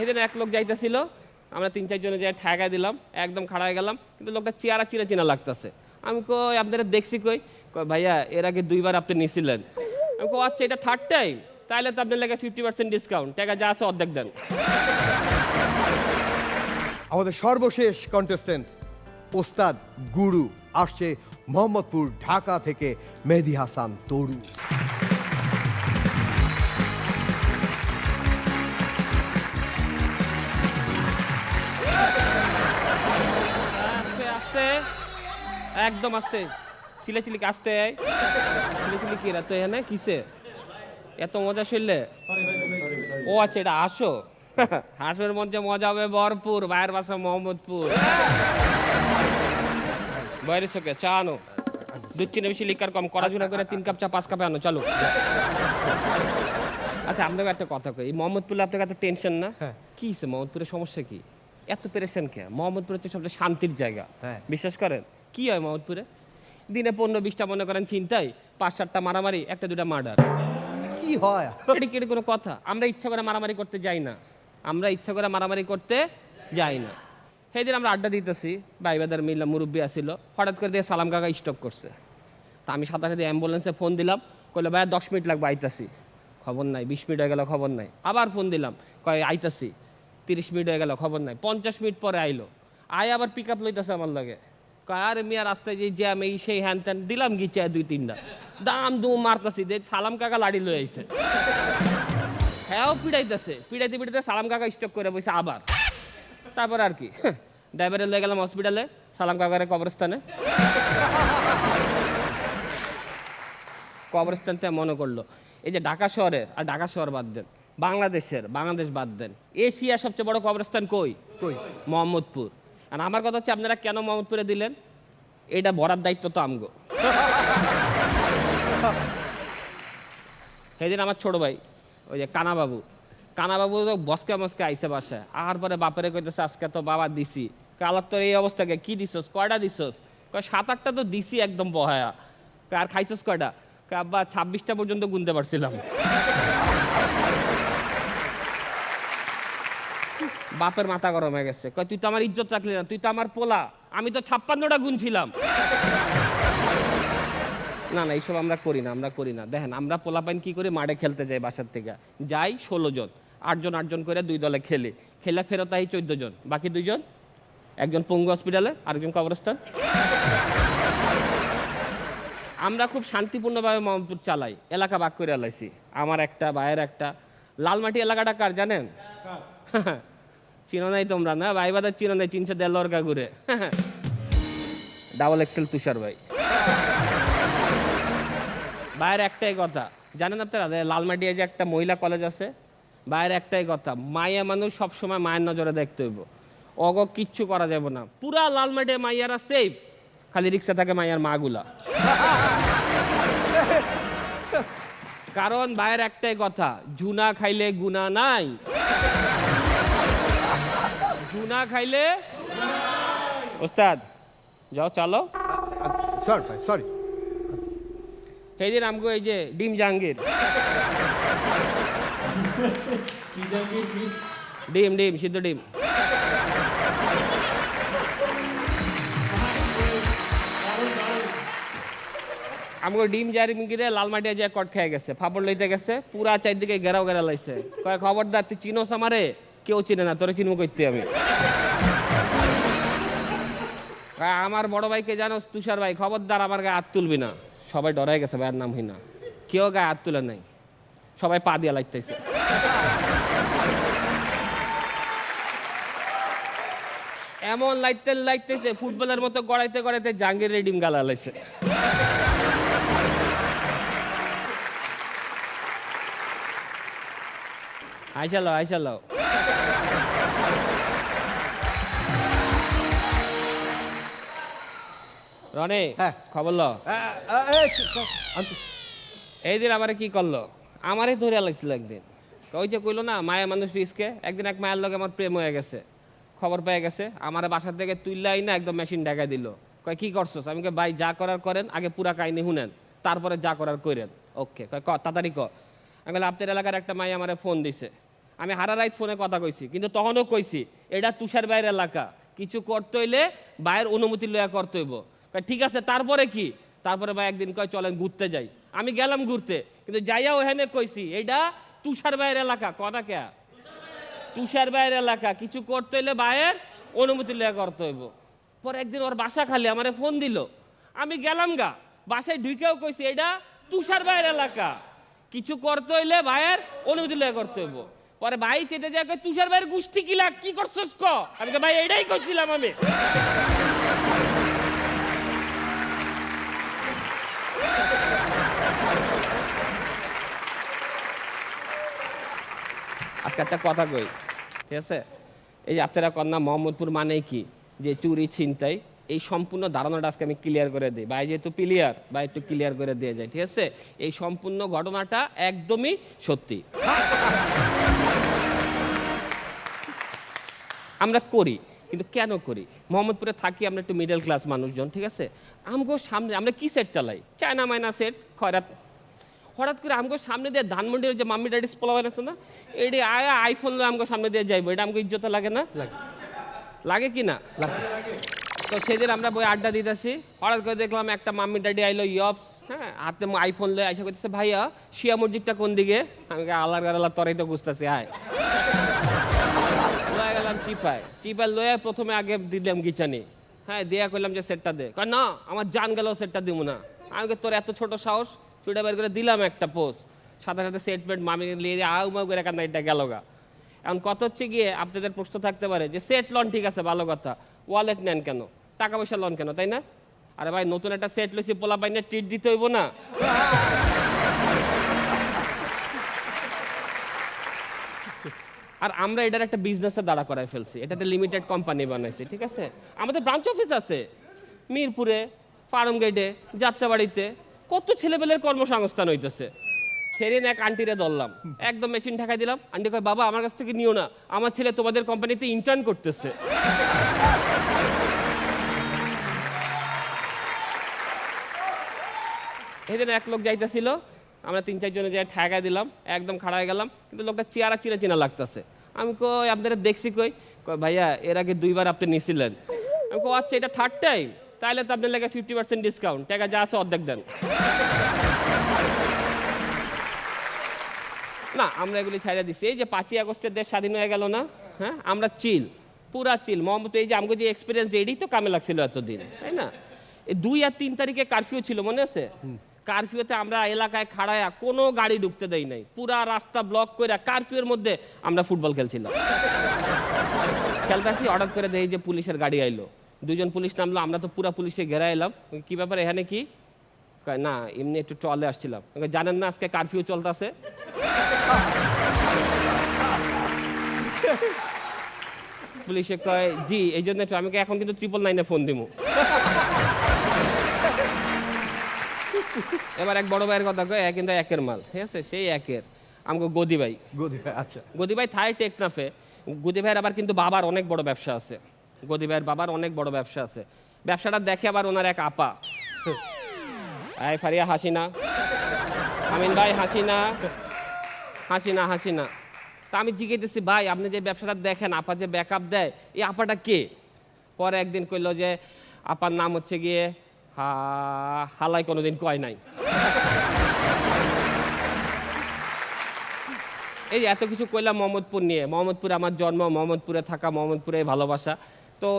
এদিন এক লোক যাইতেছিল, আমরা 3-4 জনে যাই ঠেকাই দিলাম, একদম খাড়া হয়ে গেলাম, কিন্তু লোকটা চেয়ারা চিনা চিনা লাগতেছে। আমি কই আপনারা দেখছি কই? কয় ভাইয়া এর আগে 2বার আপনি নিছিলেন। আমি কই আচ্ছা এটা থার্ড টাইম, তাইলে তো আপনার লাগে 50% ডিসকাউন্ট, টাকা যা আছে অর্ধেক দেন। আমাদের সর্বশেষ কন্টেস্টেন্ট ওস্তাদ গুরু আসছে মোহাম্মদপুর ঢাকা থেকে মেহেদী হাসান তরু। আস্তে আস্তে, একদম আস্তে, চিলে আস্তে, চিলে কি রাত এখানে কিসে এত মজা শুনলে? ও আচ্ছা এটা আসো, হাঁসের মঞ্চে মজা হবে ভরপুর, ভাইয়ের বাসা মোহাম্মদপুর। বাইরে চোখে চা আনো, দুধ চিনি বেশি লিকার কম, কড়াঝুড়া করে 3 কাপ চা 5 কাপে আনো, চলো। আচ্ছা আপনাকে একটা কথা কই, এই মোহাম্মদপুরে আপনার এত টেনশন না? কি হয়েছে মোহাম্মদপুরের সমস্যা কি? এত পেরেশান কে? মোহাম্মদপুর হচ্ছে সবচেয়ে শান্তির জায়গা, বিশ্বাস করেন। কি হয় মোহাম্মদপুরে? দিনে 15-20টা মনে করেন চিন্তাই, 5-7টা মারামারি, 1-2টা মার্ডার। কি হয়? এটা কি কোনো কথা? আমরা ইচ্ছা করে মারামারি করতে যাই না, আমরা ইচ্ছা করে মারামারি করতে যাই না। সেদিন আমরা আড্ডা দিতেছি, ভাইবাদার মিল্লা মুরব্বী আসিল, হঠাৎ করে দিয়ে সালাম কাকা স্টক করছে। তা আমি সাথে সাথে অ্যাম্বুলেন্সে ফোন দিলাম, কইলো ভাইয়া 10 মিনিট লাগবে, আইতাছি। খবর নাই, 20 মিনিট হয়ে গেল, খবর নাই। আবার ফোন দিলাম, কয় আইতাছি। 30 মিনিট হয়ে গেল, খবর নাই। 50 মিনিট পরে আইলো, আবার পিক আপ লইতেছে আমার লাগে। কয় আরে মিয়া রাস্তায় যে জ্যাম, এই সেই হ্যান ত্যান, দিলাম গিয়ে 2-3টা দাম দুম মারতাছি, দে সালাম কাকা লাড়ি লই আইছে। হ্যাঁ পিড়াইতেছে, পিড়াইতে সালাম কাকা স্টক করে বসে আবার। তারপর আর কি, ড্রাইভারে লয়ে গেলাম হসপিটালে, সালাম কাকারে কবরস্থানে। কবরস্থান থেকে মনে করলো, এই যে ঢাকা শহরের, আর ঢাকা শহর বাদ দেন, বাংলাদেশ বাদ দেন, এশিয়া সবচেয়ে বড় কবরস্থান কই? মোহাম্মদপুর। আর আমার কথা হচ্ছে আপনারা কেন মোহাম্মদপুরে দিলেন? এটা ভরার দায়িত্ব তো আমগো। সেদিন আমার ছোট ভাই ওই যে কানাবাবু তো বসকা মস্কা আইসে বাসায়, আর পরে বাপেরে কইতেছে আজকে তো বাবা দিছি। কালার তোর এই অবস্থাকে কি দিছস, কয়টা দিছস? কয় 7-8টা তো দিছি একদম বহায়া। আর খাইছস কয়টা? আব্বা 26টা পর্যন্ত গুনতে পারছিলাম। বাপের মাথা গরম হয়ে গেছে, কয় তুই তো আমার ইজ্জত রাখলি না, তুই তো আমার পোলা, আমি তো 56টা গুনছিলাম। না এইসব আমরা করি না। দেখেন আমরা পোলাপাইন কি করি, মাঠে খেলতে যাই, বাসার থেকে যাই 16 জন, 8 জন করে 2 দলে খেলে ফেরত আই 14 জন, বাকি 2 জন, একজন পঙ্গু হসপিটালে, আরেকজন কবরস্থান। আমরা খুব শান্তিপূর্ণভাবে মোহাম্মদপুর চালাই, এলাকা ভাগ করে এলাইছি, আমার একটা, ভাইয়ের একটা। লালমাটি এলাকাটা কার জানেন? চিনো নাই তোমরা? না ভাইবাদার চিনো নাই, চিনছে দেলরগা ঘুরে। ডাবল এক্সেল তুষার ভাই। ভাইয়ের একটাই কথা, জানেন আপনারা লালমাটিয়া যে একটা মহিলা কলেজ আছে, ভাইয়ের একটাই কথা, মাইয়া মানুষ সবসময় মায়ের নজরে দেখতে হইব, অগ কিচ্ছু করা যাবে না। পুরা লালমাটিয়া মাইয়ারা সেফ, খালি রিক্সা থাকে মাইয়ার মাগুলা। কারণ ভাইয়ের একটাই কথা, জুনা খাইলে গুনা নাই, জুনা খাইলে। ওস্তাদ যাও চালো। সরি। সেদিন আমগো এই যে ডিম জাহাঙ্গীর, ডিম সিদ্ধ ডিম, আমগো ডিম জাহাঙ্গীরে লালমাটিয়া যে কট খেয়ে গেছে, ফাপড় লইতে গেছে, পুরা চারদিকে ঘেরাও লাইছে। কয় খবরদার তুই চিনোস আমারে? কেউ চিনে না, তোরে চিনবো করতে আমি। আমার বড় ভাইকে জানোস তুষার ভাই, খবরদার আমার গায়ে হাত তুলবি না। সবাই ডরাই গেছে, ভাইয়ের নাম হই না, কেউ গায়ে হাত তুলে নাই, সবাই পা দিয়া লাইতেছে। এমন লাইতেছে ফুটবলের মতো গড়াইতে জাহাঙ্গীরের ডিম গালা লাইছে। আইসালো রনে, খবর লো। এই দিন আমারে কি করলো, আমারই ধরে লাগছিল একদিন। ওই যে কইলো না মায়া মানুষ রিস্কে, একদিন এক মায়ের লগে আমার প্রেম হয়ে গেছে, খবর পেয়ে গেছে, আমার বাসার থেকে তুললাই না একদম মেশিন ঢাকাই দিল। কয় কি করছোস? আমি ভাই যা করার করেন, আগে পুরা কাহিনী শুনেন, তারপরে যা করার করেন। ওকে, কয় তাড়াতাড়ি ক। আমি বললাম আপনার এলাকার একটা মাই আমারে ফোন দিছে, আমি হারা রাইত ফোনে কথা কইছি, কিন্তু তখনও কইছি এটা তুষার ভাইয়ের এলাকা, কিছু করতে হইলে ভাইয়ের অনুমতি লইয়া করতে হইব। ঠিক আছে, তারপরে কি? তারপরে ভাই একদিন কয় চলেন ঘুরতে যাই। আমি গেলাম ঘুরতে, কিন্তু যাইয়া ওখানে কইছি এটা তুষার ভাইয়ের এলাকা। কথা কে? তুষার ভাইয়ের এলাকা, কিছু করতে হইলে ভাইয়ের অনুমতি লইয়া করতে হইব। পরে একদিন ওর বাসা খালি আমারে ফোন দিল, আমি গেলাম গা, বাসায় ঢুকেও কইছি এটা তুষার ভাইয়ের এলাকা, কিছু করতে হইলে ভাইয়ের অনুমতি লইয়া করতে হইব। পরে ভাই চেতে যায় তুষার ভাইয়ের গোষ্ঠী কিলা কি করছস ক? আমি ভাই এটাই করছিলাম আমি। আজকে একটা কথা কই, ঠিক আছে? এই যে আপনারা কন্যা মোহাম্মদপুর মানে কি, যে চুরি ছিনতাই, এই সম্পূর্ণ ধারণাটা আজকে আমি ক্লিয়ার করে দিই। ভাই যেহেতু প্লেয়ার, ভাই একটু ক্লিয়ার করে দিয়ে যায়, ঠিক আছে? এই সম্পূর্ণ ঘটনাটা একদমই সত্যি। আমরা করি, কিন্তু কেন করি? মোহাম্মদপুরে থাকি আমরা একটু মিডল ক্লাস মানুষজন, ঠিক আছে? আমগো সামনে আমরা কি সেট চালাই? চায়না মাইনা সেট, খয়রাত। হঠাৎ করে আমগো সামনে দিয়ে ধানমন্ডির যে মাম্মি ড্যাডিস পোলাওয়ান আছে না, এটি আয়া আইফোন লয়ে আমগো সামনে দিয়ে যাইবো, এটা আমগো ইজ্জত লাগে না? লাগে কি না? তো সেদিন আমরা বই আড্ডা দিতেছি, হঠাৎ করে দেখলাম একটা মাম্মি ড্যাডি আইলো ইয়পস, হ্যাঁ, হাতে আইফোন লয়ে আইসা করতেছে, ভাইয়া শিয়া মসজিদটা কোন দিকে? আমি আল্লাহ গাল্লাহ তরাই তো বুঝতেছি, আয় লয়ে গেলাম চিপায়। চিপায় লয়ে প্রথমে আগে দিলাম গিচানি, হ্যাঁ, দিয়া করলাম যে সেটটা দে। কয় না, আমার জান গেল, সেটটা দিব না। আমি তোর এত ছোট সাহস? চুড়ে বের করে দিলাম একটা পোস্ট, সাথে সাথে সেট পেট মামি নিয়ে আউ মাউ করে কান্না, এটা গেল গা। এখন কত হচ্ছে গিয়ে আপনাদের প্রশ্ন থাকতে পারে যে সেট লন ঠিক আছে, ভালো কথা, ওয়ালেট নেন কেন, টাকা পয়সা লন কেন, তাই না? আরে ভাই নতুন একটা সেট লইছি, পোলা পাইনে ট্রিট দিতে হইব না? আর আমরা এটার একটা বিজনেসে দাঁড়া করায় ফেলছি, এটাতে লিমিটেড কোম্পানি বানাইছি, ঠিক আছে? আমাদের ব্রাঞ্চ অফিস আছে মিরপুরে, ফার্ম গেটে, যাত্রাবাড়িতে, কত ছেলেপেলের কর্মসংস্থান হইতেছে। সেদিন এক আন্টিরে ধরলাম, একদম মেশিন ঢাকাই দিলাম। আন্টি কয়, বাবা আমার কাছ থেকে নিও না, আমার ছেলে তোমাদের কোম্পানিতে ইন্টার্ন করতেছে। সেদিন এক লোক যাইতেছিল, আমরা 3-4 জনে যাই ঠেকাই দিলাম, একদম খাড়া হয়ে গেলাম, কিন্তু লোকটা চেয়ারা চিনা চিনা লাগতেছে। আমি কই আপনারা দেখছি, কই ভাইয়া এর আগে 2বার আপনি নিছিলেন। আমি কই আচ্ছা, এটা 3rd টাইম, তাহলে তো আপনার লাগে 50% ডিসকাউন্ট, টাকা যা আছে অর্ধেক দেন। না, আমরা এগুলি ছাইড়া দিছি। এই যে 5ই আগস্টের দেশ স্বাধীন হয়ে গেল না, হ্যাঁ, আমরা চিল, পুরা চিল। মোহাম্মদ এই যে আমাকে যে এক্সপিরিয়েন্স, এটাই তো কামে লাগছিল এতদিন, তাই না? এই 2 আর 3 তারিখে কারফিউ ছিল, মনে আছে? কারফিউতে আমরা এলাকায় খাড়ায়া কোনো গাড়ি ঢুকতে দেই নাই, পুরা রাস্তা ব্লক করে কারফিউর মধ্যে আমরা ফুটবল খেলছিলাম। খেলতেছি, হঠাৎ করে দেখি যে পুলিশের গাড়ি আইলো, 2 জন পুলিশ নামলো, আমরা তো পুরা পুলিশে ঘেরা এলাম। কি ব্যাপার, এখানে কি? না, এমনি একটু চলে আসছিলাম। জানেন না আজকে কারফিউ চলতেছে? পুলিশে কয় জি, এই জন্য আমি এখন কিন্তু 999-এ ফোন দিব। এবার এক বড় ভাইয়ের কথা কয়, কিন্তু একের মাল, ঠিক আছে? সেই একের আমাকে গদি ভাই। আচ্ছা, গদি ভাই থাই টেকনাফে। গদি ভাইয়ের আবার কিন্তু বাবার অনেক বড় ব্যবসা আছে। গদি ভাইয়ের বাবার অনেক বড় ব্যবসা আছে। ব্যবসাটা দেখে আবার ওনার এক আপা, আয় ফারিয়া হাসি না, আমিন ভাই হাসি না, হাসি না, হাসি না। তা আমি জিজ্ঞেসি, ভাই আপনি যে ব্যবসাটা দেখেন, আপা যে ব্যাকআপ দেয়, এই আপাটা কে? পরে একদিন কইল যে আপার নাম হচ্ছে গিয়ে হালাই, কোনোদিন কয় নাই। এই যে এত কিছু কইলাম মোহাম্মদপুর নিয়ে। মোহাম্মদপুরে আমার জন্ম, মোহাম্মদপুরে থাকা, মোহাম্মদপুরে ভালোবাসা। তো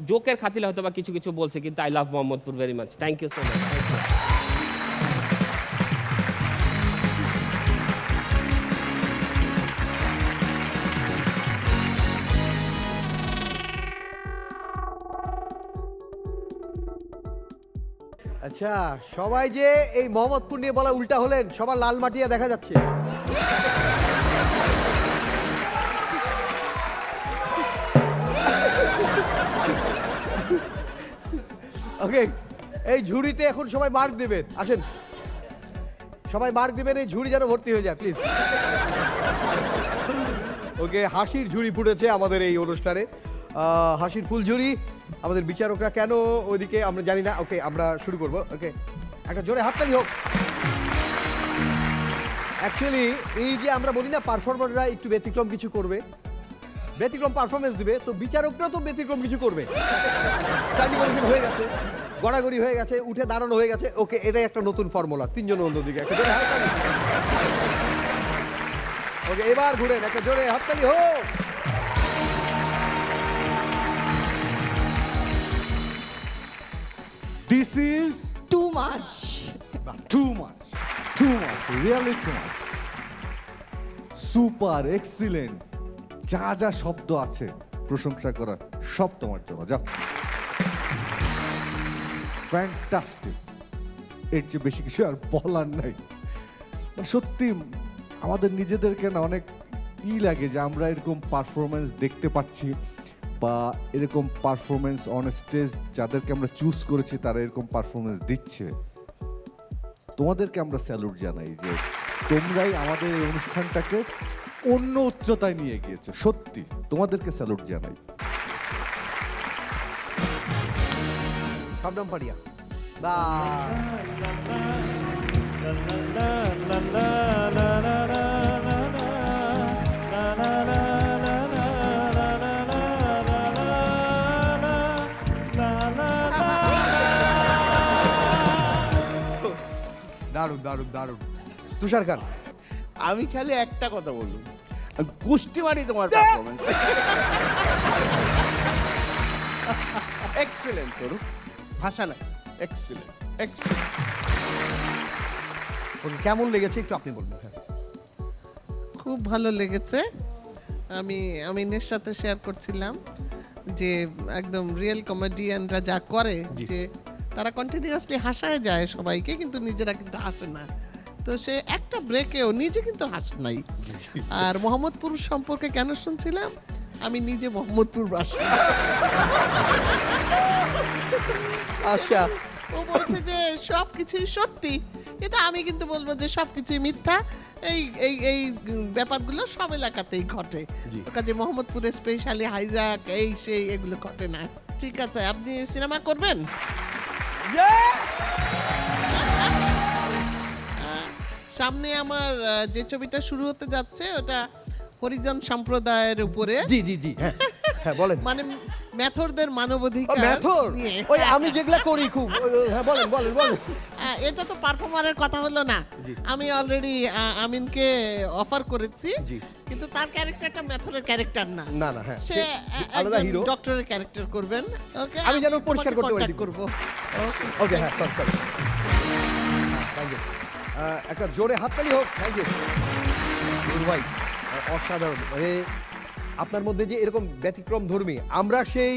জোকের খাতিলে হয়তো বা কিছু কিছু বলছে, কিন্তু I love Mohammadpur very much. Thank you so much. আচ্ছা, সবাই যে এই মোহাম্মদপুর নিয়ে বলা উল্টা হলেন, সবার লাল মাটিয়া দেখা যাচ্ছে। ওকে, এই ঝুড়িতে এখন সবাই মার্ক দেবেন, আসেন সবাই মার্ক দেবেন, এই ঝুড়ি যেন ভর্তি হয়ে যায় প্লিজ। ওকে, হাসির ঝুড়ি ফুটেছে আমাদের এই অনুষ্ঠানে, হাসির ফুলঝুরি। আমাদের বিচারকরা কেন ওইদিকে আমরা জানি না। ওকে, আমরা শুরু করব। ওকে, একটা জোরে হাততালি হোক। অ্যাকচুয়ালি এই যে আমরা বলি না পারফর্মাররা একটু ব্যতিক্রম কিছু করবে, ব্যতিক্রম পারফরমেন্স দিবে, তো বিচারকরা তো ব্যতিক্রম কিছু করবে। স্ট্যান্ডিং ওভেশন হয়ে গেছে, গড়াগড়ি হয়ে গেছে, উঠে দাঁড়ানো হয়ে গেছে, ওকে এটাই একটা নতুন ফর্মুলা। তিনজন অন্যদিকে একটা জোরে হাততালি। ওকে এবার ঘুরেন, একটা জোরে হাততালি হোক। This is too much. too much, really too much. Super, excellent, যা যা শব্দ আছে প্রশংসা করার সব তোমার জন্য। যাও, ফ্যান্টাস্টিক, এর চেয়ে বেশি কিছু আর বলার নাই। সত্যি আমাদের নিজেদেরকে না অনেক লাগে যে আমরা এরকম পারফরমেন্স দেখতে পাচ্ছি, বা এরকম পারফরমেন্স অন স্টেজ যাদেরকে আমরা চুজ করেছি তারা এরকম পারফরমেন্স দিচ্ছে। তোমাদেরকে আমরা স্যালুট জানাই যে তোমরাই আমাদের এই অনুষ্ঠানটাকে অন্য উচ্চতায় নিয়ে গিয়েছো। সত্যি তোমাদেরকে স্যালুট জানাই। শবনম পাড়িয়া বা দারুণ দারুণ দারুণ। তুষার খান, আমি খালি একটা কথা বলবো, গোষ্ঠী মারি তোমার পারফরমেন্স। এক্সেলেন্ট করু, ভাষা নাই, এক্সেলেন্ট এক্সেলেন্ট। ওকে কেমন লেগেছে একটু আপনি বলবেন। হ্যাঁ। খুব ভালো লেগেছে। আমি আমিনের সাথে শেয়ার করছিলাম যে একদম রিয়েল কমেডিয়ানরা যা করে, যে তারা কন্টিনিউয়াসলি হাসায় যায় সবাইকে, কিন্তু নিজেরা কিন্তু হাসে না। তো সে একটা ব্রেকেও নিজে কিন্তু হাসে নাই। আর মোহাম্মদপুর সম্পর্কে কেন শুনছিলাম, আমি নিজে মোহাম্মদপুর বাসী। আচ্ছা, ও বলছে যে সব কিছুই সত্যি, কিন্তু আমি কিন্তু বলবো যে সব কিছুই মিথ্যা। এই এই এই ব্যাপারগুলো সব এলাকাতেই ঘটে। জি। তো কাজে মোহাম্মদপুরে স্পেশালি হাইজ্যাক এই সেই এগুলো ঘটে না। ঠিক আছে, আপনি সিনেমা করবেন? সামনে আমার যে ছবিটা শুরু হতে যাচ্ছে ওটা হরিজন সম্প্রদায়ের উপরে, জি জি জি, হ্যাঁ হ্যাঁ বলেন। মানে মেথরদের ও, মানবাধিকার মেথর নিয়ে। ওই আমি যেগুলা করি খুব, হ্যাঁ বলেন বলেন বলেন। এটা তো পারফর্মারের কথা হলো না। জি। আমি অলরেডি আমিনকে অফার করেছি, জি। কিন্তু তার ক্যারেক্টারটা মেথডের ক্যারেক্টার না। না না, হ্যাঁ সে সে আলাদা হিরো। ডক্টরের ক্যারেক্টার করবেন। ওকে, আমি যেন পরিষ্কার করতে পারি। করব। ওকে ওকে হ্যাঁ সরি সরি, থ্যাংক ইউ। একটা জোরে হাততালি হোক। থ্যাংক ইউ ভাই, অসাধারণ। মানে আপনার মধ্যে যে এরকম ব্যতিক্রম ধর্মী, আমরা সেই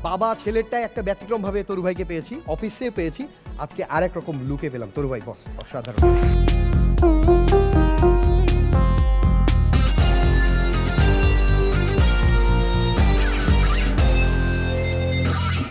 বাবা ছেলেরটাই একটা ব্যতিক্রম ভাবে তরু ভাইকে পেয়েছি, অফিসে পেয়েছি, আজকে আরেক রকম লুকে পেলাম তরু ভাই। বস অসাধারণ।